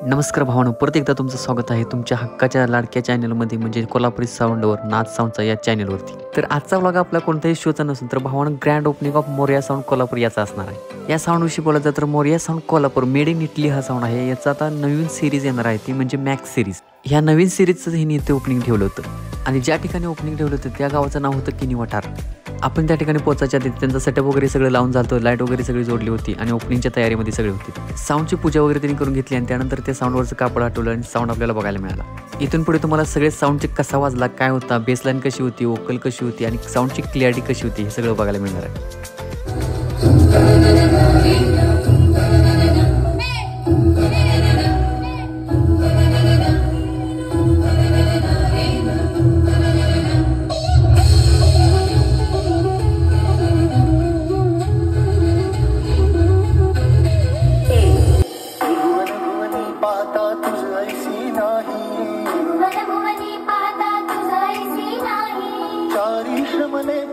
नमस्कार भावांनो, परत एकदा तुमचं स्वागत आहे तुमच्या हक्काच्या लाडक्या चॅनलमध्ये म्हणजे कोल्हापुरी साऊंडवर नाद साऊंडचा या चॅनलवरती। तर आजचा व्लॉग आपला कोणत्याही शोचा नसून तर भावांनो grand opening of Morya sound Kolhapur याचा असणार आहे। या साऊंडविषयी बोलायचं तर Morya sound Kolhapur made in Italy हा साऊंड आहे। याचा आता नवीन सिरीज येणार आहे ती म्हणजे मॅक्स सिरीज। ह्या नवीन सिरीजचं हिने इथे ओपनिंग ठेवलं होतं आणि ज्या ठिकाणी ओपनिंग ठेवलं होतं त्या गावाचं नाव होतं किनी वठार। आपण त्या ठिकाणी पोहोचायच्या आधी त्यांचा सेटअप वगैरे सगळं लावून झालं, लाईट वगैरे सगळी जोडली होती आणि ओपनिंगच्या तयारीमध्ये सगळी होती। साऊंडची पूजा वगैरे त्यांनी करून घेतली आणि त्यानंतर त्या साऊंडवरचं कापड हटवलं आणि साऊंड आपल्याला बघायला मिळाला। इथून पुढे तुम्हाला सगळे साऊंडचे कसा वाजला, काय होता, बेसलाईन कशी होती, वोकल कशी होती आणि साऊंडची क्लॅरिटी कशी होती हे सगळं बघायला मिळणार आहे।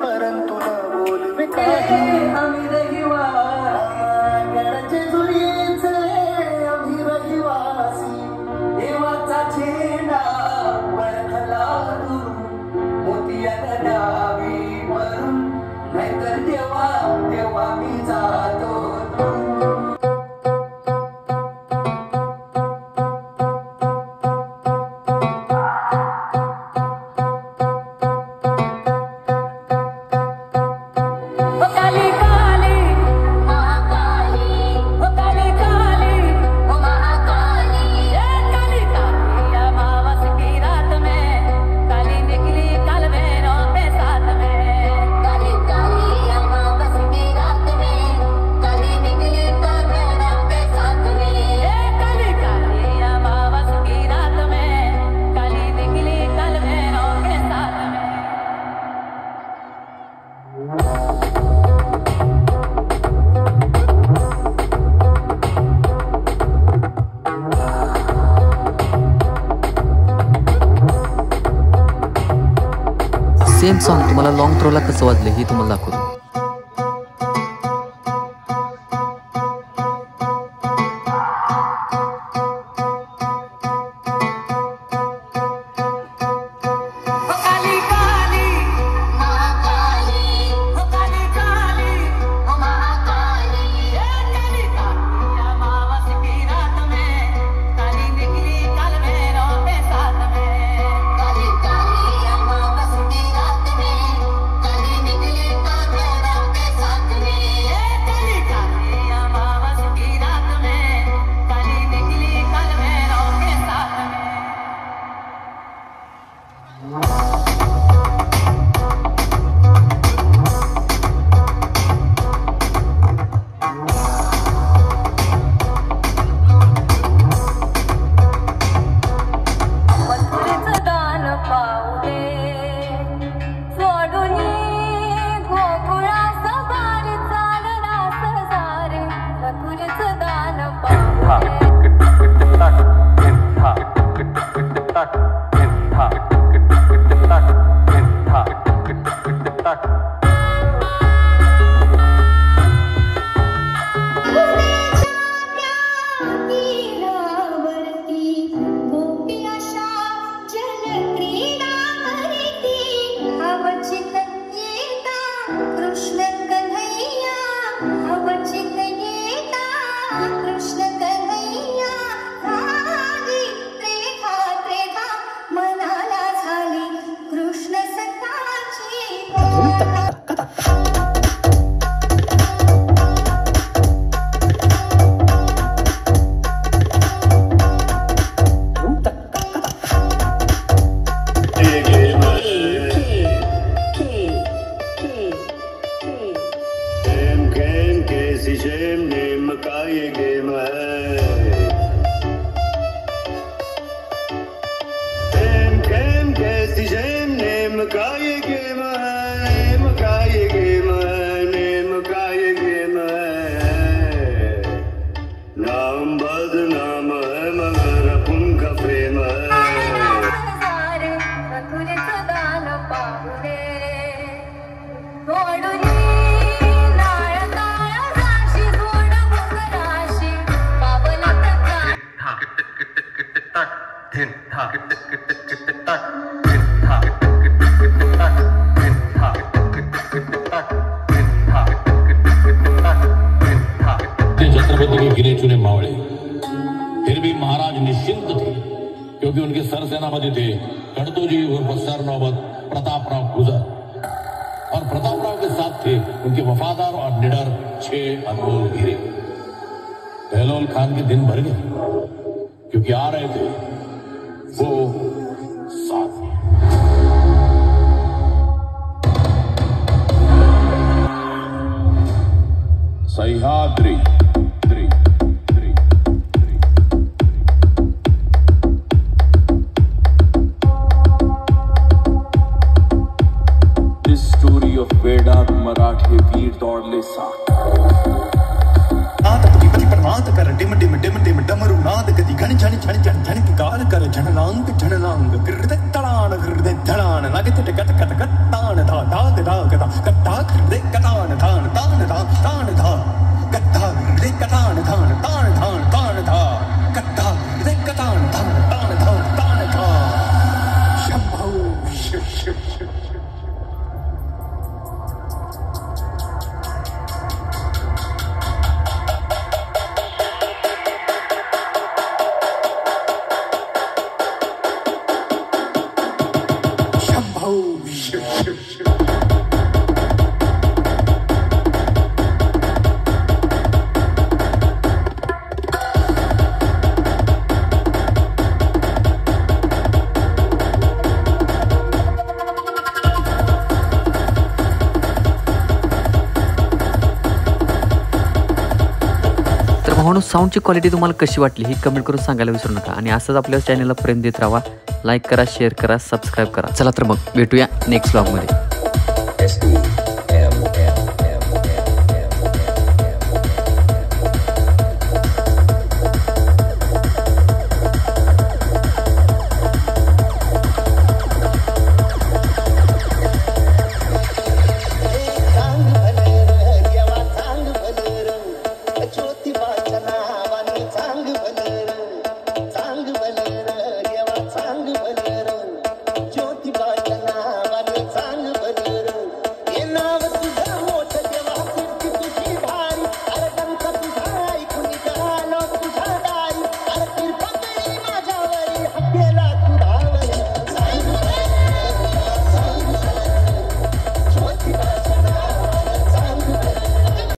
परंतु न बोलवे काही आम्ही रहिवासी जुरीचे आम्ही रहिवासी देवाचा झेंडा वरखला मोतिया डावी वरून नाहीतर देवा देवा मी जातो। सेम सॉन्ग तुम्हाला लॉंग थ्रोला कसं वाजलं हे तुम्हाला दाखवतो। छत्रपति के गिने चुने मावळे फिर भी महाराज निश्चिंत थे, क्योंकि उनके सरसेनापति थे कड़तोजी उर्फ सर नौबत प्रतापराव गुजर, और प्रतापराव के साथ थे उनके वफादार और निडर 6 अनमोल हीरे। बहलोल खान के दिन भर गए, क्योंकि आ रहे थे वो साथ। सह्याद्री वेडात मराठे वीर दौड़ले साथ। नाद पति प्रमाद कर डिम डिम डिम डिम डमरू नाद गति घन झन झन झन झन की कार कर झननांग हृदय धड़ान लगते कट कट कट तान धा धाग धाग धा कट्टा हृदय कटान धान तान धा तान धा कट्टा हृदय कटान धान तान धान तान धा कट्टा हृदय कटान धान तान धान तान धा शंभो भावांनो, साऊंडची क्वालिटी तुम्हाला कशी वाटली ही कमेंट करून सांगायला विसरू नका आणि असंच आपल्या चॅनलला प्रेम देत राहा. लाईक करा, शेअर करा, सबस्क्राईब करा. चला तर मग भेटूया नेक्स्ट व्लॉगमध्ये. ज्योतिबा